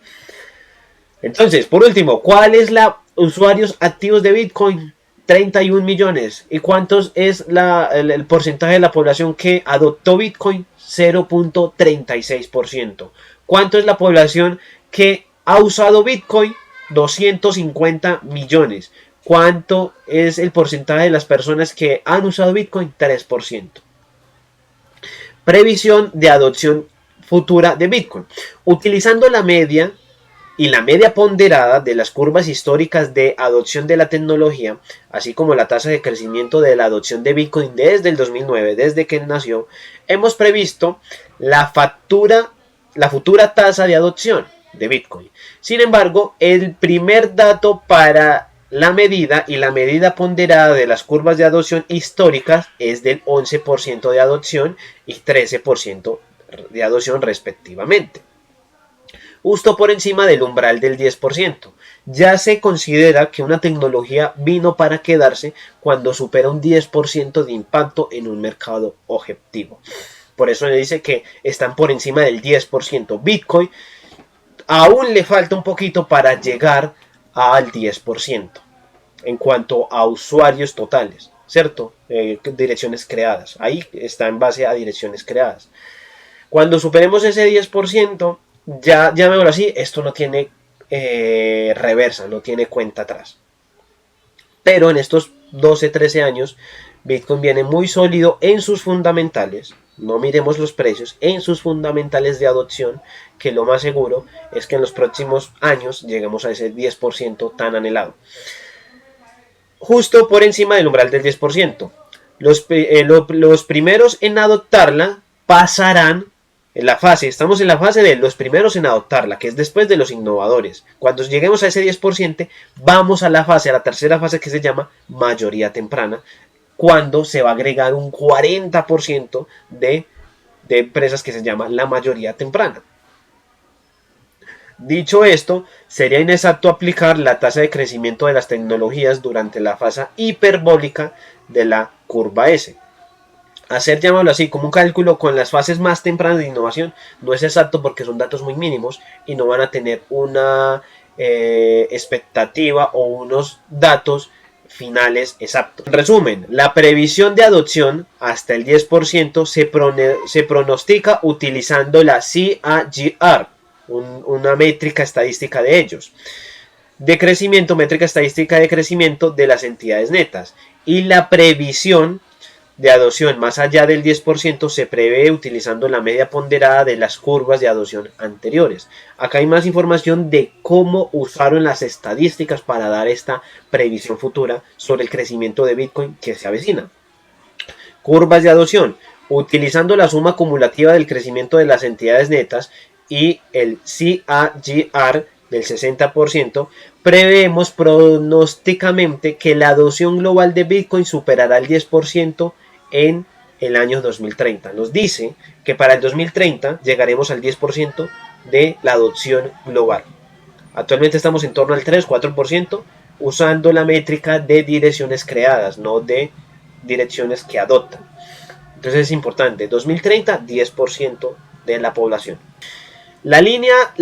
Entonces, por último, ¿cuál es la usuarios activos de Bitcoin? 31 millones. ¿Y cuántos es el porcentaje de la población que adoptó Bitcoin? 0.36%. ¿Cuánto es la población que ha usado Bitcoin? 250 millones. ¿Cuánto es el porcentaje de las personas que han usado Bitcoin? 3%. Previsión de adopción futura de Bitcoin. Utilizando la media y la media ponderada de las curvas históricas de adopción de la tecnología, así como la tasa de crecimiento de la adopción de Bitcoin desde el 2009, desde que nació, hemos previsto la futura tasa de adopción de Bitcoin. Sin embargo, el primer dato para la medida y la medida ponderada de las curvas de adopción históricas es del 11% de adopción y 13% de adopción respectivamente, justo por encima del umbral del 10%. Ya se considera que una tecnología vino para quedarse cuando supera un 10% de impacto en un mercado objetivo. Por eso le dice que están por encima del 10%. Bitcoin aún le falta un poquito para llegar al 10% en cuanto a usuarios totales, ¿cierto? Direcciones creadas. Ahí está en base a direcciones creadas. Cuando superemos ese 10%, ya llamémoslo así, esto no tiene reversa, no tiene cuenta atrás. Pero en estos 12, 13 años, Bitcoin viene muy sólido en sus fundamentales. No miremos los precios, en sus fundamentales de adopción, que lo más seguro es que en los próximos años lleguemos a ese 10% tan anhelado. Justo por encima del umbral del 10%. Los primeros en adoptarla pasarán en la fase, estamos en la fase de los primeros en adoptarla, que es después de los innovadores. Cuando lleguemos a ese 10%, vamos a la tercera fase que se llama mayoría temprana, cuando se va a agregar un 40% de empresas que se llama la mayoría temprana. Dicho esto, sería inexacto aplicar la tasa de crecimiento de las tecnologías durante la fase hiperbólica de la curva S. Hacer, llamarlo así, como un cálculo con las fases más tempranas de innovación no es exacto porque son datos muy mínimos y no van a tener una expectativa o unos datos finales exactos. En resumen, la previsión de adopción hasta el 10% se pronostica utilizando la CAGR, una métrica estadística de ellos, de crecimiento, métrica estadística de crecimiento de las entidades netas, y la previsión de adopción más allá del 10% se prevé utilizando la media ponderada de las curvas de adopción anteriores. Acá hay más información de cómo usaron las estadísticas para dar esta previsión futura sobre el crecimiento de Bitcoin que se avecina. Curvas de adopción. Utilizando la suma acumulativa del crecimiento de las entidades netas y el CAGR del 60%, prevemos pronósticamente que la adopción global de Bitcoin superará el 10% en el año 2030. Nos dice que para el 2030 llegaremos al 10% de la adopción global. Actualmente estamos en torno al 3-4% usando la métrica de direcciones creadas, no de direcciones que adoptan. Entonces es importante, 2030, 10% de la población. La línea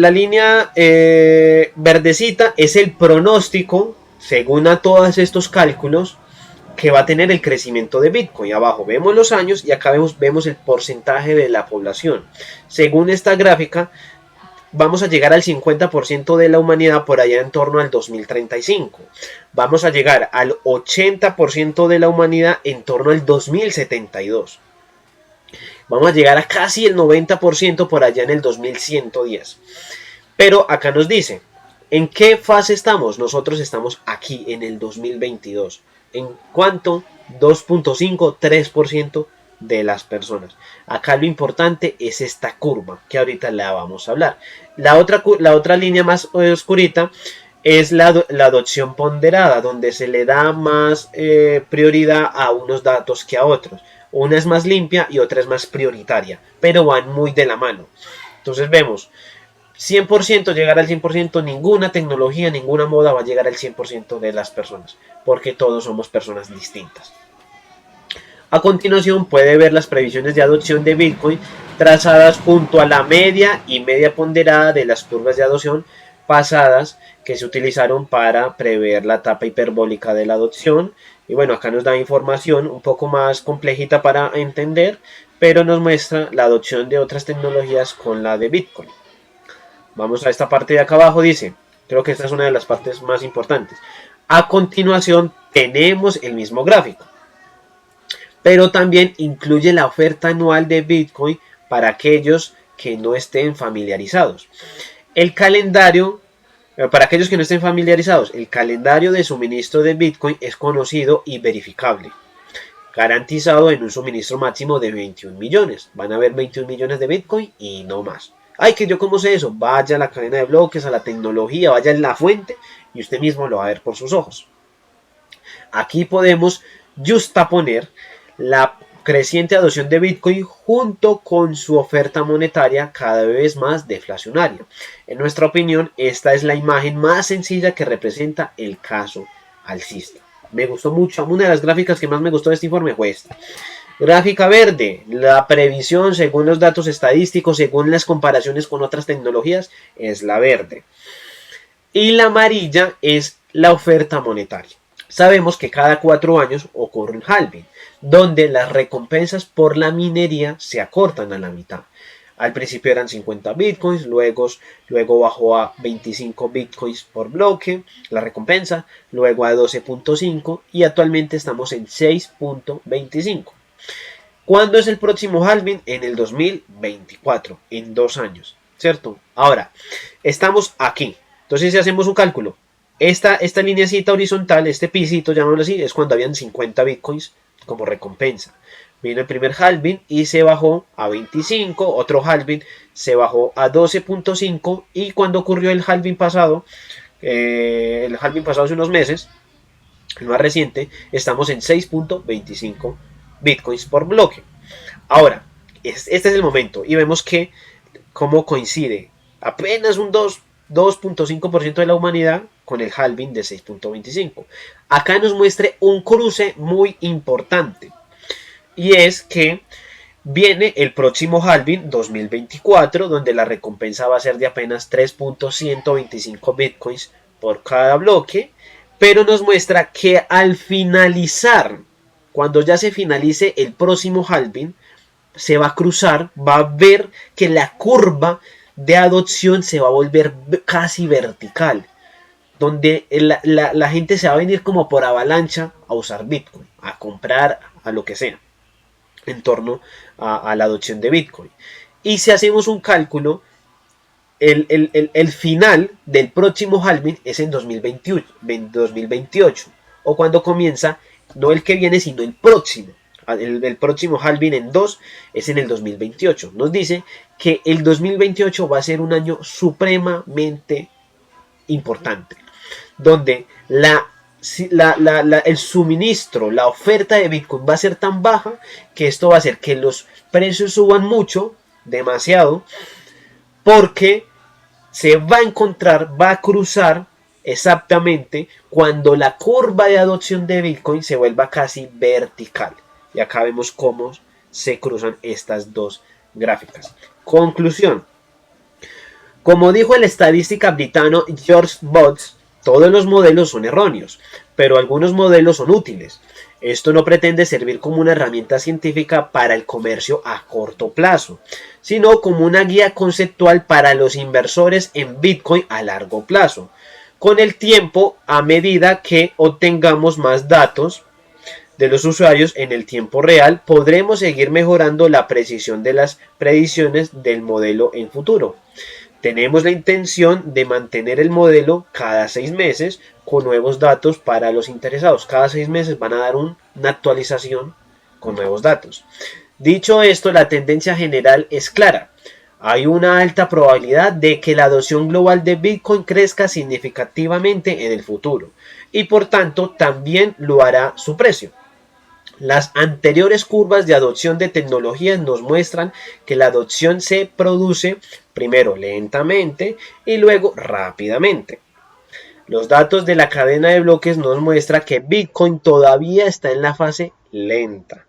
verdecita es el pronóstico, según a todos estos cálculos, que va a tener el crecimiento de Bitcoin. Abajo vemos los años y acá vemos el porcentaje de la población. Según esta gráfica, vamos a llegar al 50% de la humanidad por allá en torno al 2035. Vamos a llegar al 80% de la humanidad en torno al 2072. Vamos a llegar a casi el 90% por allá en el 2110. Pero acá nos dice, ¿en qué fase estamos? Nosotros estamos aquí en el 2022. ¿En cuánto? 2.5-3% de las personas. Acá lo importante es esta curva, que ahorita la vamos a hablar. La otra línea más oscurita es la adopción ponderada, donde se le da más prioridad a unos datos que a otros. Una es más limpia y otra es más prioritaria, pero van muy de la mano. Entonces vemos 100% llegar al 100%, ninguna tecnología, ninguna moda va a llegar al 100% de las personas, porque todos somos personas distintas. A continuación puede ver las previsiones de adopción de Bitcoin trazadas junto a la media y media ponderada de las curvas de adopción pasadas que se utilizaron para prever la etapa hiperbólica de la adopción. Y bueno, acá nos da información un poco más complejita para entender, pero nos muestra la adopción de otras tecnologías con la de Bitcoin. Vamos a esta parte de acá abajo, dice, creo que esta es una de las partes más importantes. A continuación tenemos el mismo gráfico, pero también incluye la oferta anual de Bitcoin para aquellos que no estén familiarizados. El calendario, para aquellos que no estén familiarizados, el calendario de suministro de Bitcoin es conocido y verificable, garantizado en un suministro máximo de 21 millones. Van a haber 21 millones de Bitcoin y no más. Ay, que yo cómo sé eso. Vaya a la cadena de bloques, a la tecnología, vaya en la fuente y usted mismo lo va a ver por sus ojos. Aquí podemos justaponer la creciente adopción de Bitcoin junto con su oferta monetaria cada vez más deflacionaria. En nuestra opinión, esta es la imagen más sencilla que representa el caso alcista. Me gustó mucho. Una de las gráficas que más me gustó de este informe fue esta. Gráfica verde, la previsión según los datos estadísticos, según las comparaciones con otras tecnologías, es la verde. Y la amarilla es la oferta monetaria. Sabemos que cada 4 años ocurre un halving, donde las recompensas por la minería se acortan a la mitad. Al principio eran 50 bitcoins, luego bajó a 25 bitcoins por bloque, la recompensa, luego a 12.5 y actualmente estamos en 6.25. ¿Cuándo es el próximo halving? En el 2024, en 2 años, ¿cierto? Ahora, estamos aquí. Entonces, si hacemos un cálculo, esta lineacita horizontal, este pisito, llamémoslo así, es cuando habían 50 bitcoins como recompensa. Vino el primer halving y se bajó a 25, otro halving se bajó a 12.5 y cuando ocurrió el halving pasado hace unos meses, el más reciente, estamos en 6.25 bitcoins por bloque. Ahora, este es el momento y vemos que cómo coincide apenas un 2.5% de la humanidad con el halving de 6.25. Acá nos muestra un cruce muy importante y es que viene el próximo halving 2024 donde la recompensa va a ser de apenas 3.125 bitcoins por cada bloque, pero nos muestra que al finalizar, cuando ya se finalice el próximo halving, se va a cruzar, va a ver que la curva de adopción se va a volver casi vertical, donde la gente se va a venir como por avalancha a usar Bitcoin, a comprar, a lo que sea, en torno a la adopción de Bitcoin. Y si hacemos un cálculo, el final del próximo halving es en 2028, o cuando comienza, no el que viene, sino el próximo. El próximo halving en 2 es en el 2028. Nos dice que el 2028 va a ser un año supremamente importante, donde el suministro, la oferta de Bitcoin va a ser tan baja que esto va a hacer que los precios suban mucho, demasiado, porque se va a encontrar, va a cruzar exactamente cuando la curva de adopción de Bitcoin se vuelva casi vertical. Y acá vemos cómo se cruzan estas dos gráficas. Conclusión. Como dijo el estadística britano George Bots, todos los modelos son erróneos, pero algunos modelos son útiles. Esto no pretende servir como una herramienta científica para el comercio a corto plazo, sino como una guía conceptual para los inversores en Bitcoin a largo plazo. Con el tiempo, a medida que obtengamos más datos de los usuarios en el tiempo real, podremos seguir mejorando la precisión de las predicciones del modelo en futuro. Tenemos la intención de mantener el modelo cada 6 meses con nuevos datos para los interesados. Cada 6 meses van a dar una actualización con nuevos datos. Dicho esto, la tendencia general es clara. Hay una alta probabilidad de que la adopción global de Bitcoin crezca significativamente en el futuro y por tanto también lo hará su precio. Las anteriores curvas de adopción de tecnologías nos muestran que la adopción se produce primero lentamente y luego rápidamente. Los datos de la cadena de bloques nos muestran que Bitcoin todavía está en la fase lenta.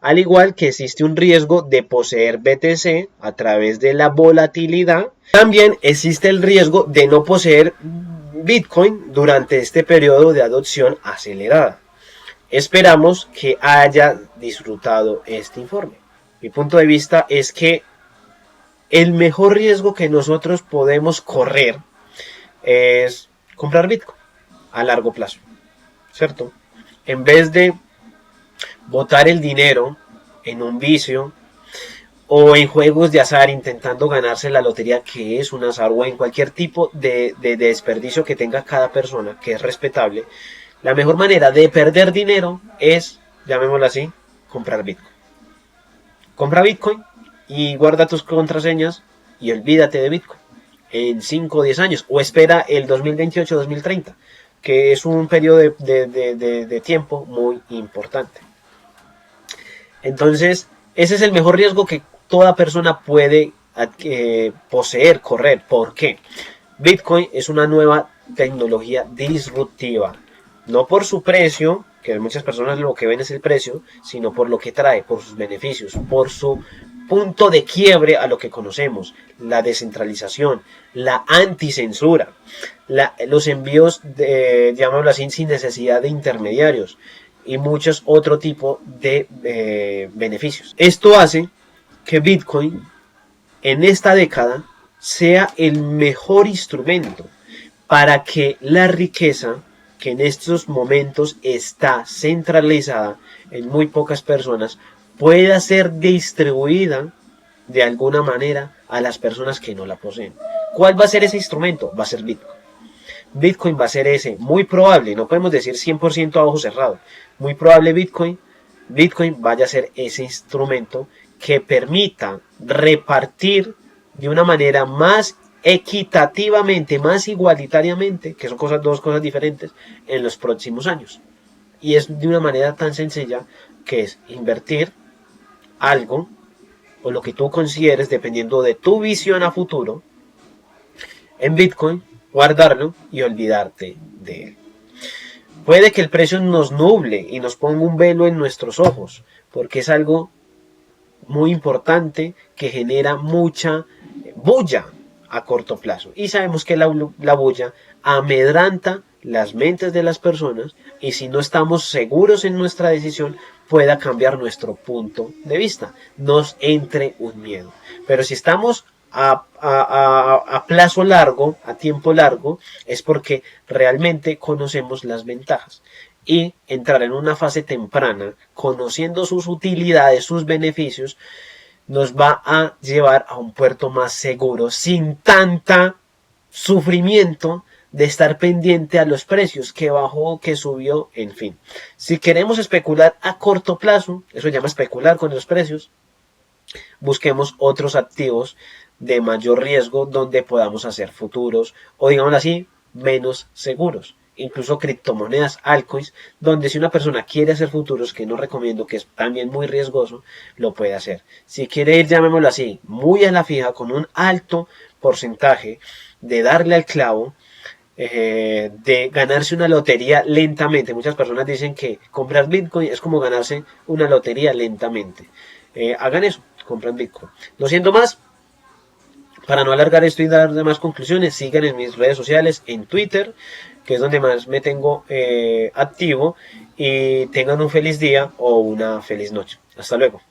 Al igual que existe un riesgo de poseer BTC a través de la volatilidad, también existe el riesgo de no poseer Bitcoin durante este periodo de adopción acelerada. Esperamos que haya disfrutado este informe. Mi punto de vista es que el mejor riesgo que nosotros podemos correr es comprar Bitcoin a largo plazo, ¿cierto? En vez de botar el dinero en un vicio o en juegos de azar intentando ganarse la lotería, que es un azar, o en cualquier tipo de desperdicio que tenga cada persona, que es respetable, la mejor manera de perder dinero es, llamémoslo así, comprar Bitcoin. Compra Bitcoin y guarda tus contraseñas y olvídate de Bitcoin en 5 o 10 años, o espera el 2028-2030, que es un periodo de tiempo muy importante. Entonces, ese es el mejor riesgo que toda persona puede poseer, correr. ¿Por qué? Bitcoin es una nueva tecnología disruptiva, no por su precio, que muchas personas lo que ven es el precio, sino por lo que trae, por sus beneficios, por su punto de quiebre a lo que conocemos, la descentralización, la anticensura, los envíos, llamémoslo así, sin necesidad de intermediarios y muchos otro tipo de beneficios. Esto hace que Bitcoin en esta década sea el mejor instrumento para que la riqueza que en estos momentos está centralizada en muy pocas personas pueda ser distribuida de alguna manera a las personas que no la poseen. ¿Cuál va a ser ese instrumento? Va a ser Bitcoin. Bitcoin va a ser ese, muy probable, no podemos decir 100% a ojo cerrado, muy probable Bitcoin vaya a ser ese instrumento que permita repartir de una manera más equitativamente, más igualitariamente, que son dos cosas diferentes, en los próximos años. Y es de una manera tan sencilla que es invertir algo o lo que tú consideres dependiendo de tu visión a futuro en Bitcoin, guardarlo y olvidarte de él. Puede que el precio nos nuble y nos ponga un velo en nuestros ojos, porque es algo muy importante que genera mucha bulla a corto plazo. Y sabemos que la bulla amedranta las mentes de las personas y si no estamos seguros en nuestra decisión pueda cambiar nuestro punto de vista, nos entre un miedo. Pero si estamos a plazo largo, a tiempo largo, es porque realmente conocemos las ventajas. Y entrar en una fase temprana, conociendo sus utilidades, sus beneficios, nos va a llevar a un puerto más seguro, sin tanta sufrimiento de estar pendiente a los precios, que bajó, que subió, en fin. Si queremos especular a corto plazo, eso se llama especular con los precios, busquemos otros activos de mayor riesgo donde podamos hacer futuros o digamos así, menos seguros. Incluso criptomonedas, altcoins, donde si una persona quiere hacer futuros, que no recomiendo, que es también muy riesgoso, lo puede hacer. Si quiere ir, llamémoslo así, muy a la fija, con un alto porcentaje de darle al clavo, de ganarse una lotería lentamente. Muchas personas dicen que comprar Bitcoin es como ganarse una lotería lentamente. Hagan eso, compran Bitcoin. No siendo más, para no alargar esto y dar más conclusiones, sigan en mis redes sociales, en Twitter, que es donde más me tengo activo, y tengan un feliz día o una feliz noche. Hasta luego.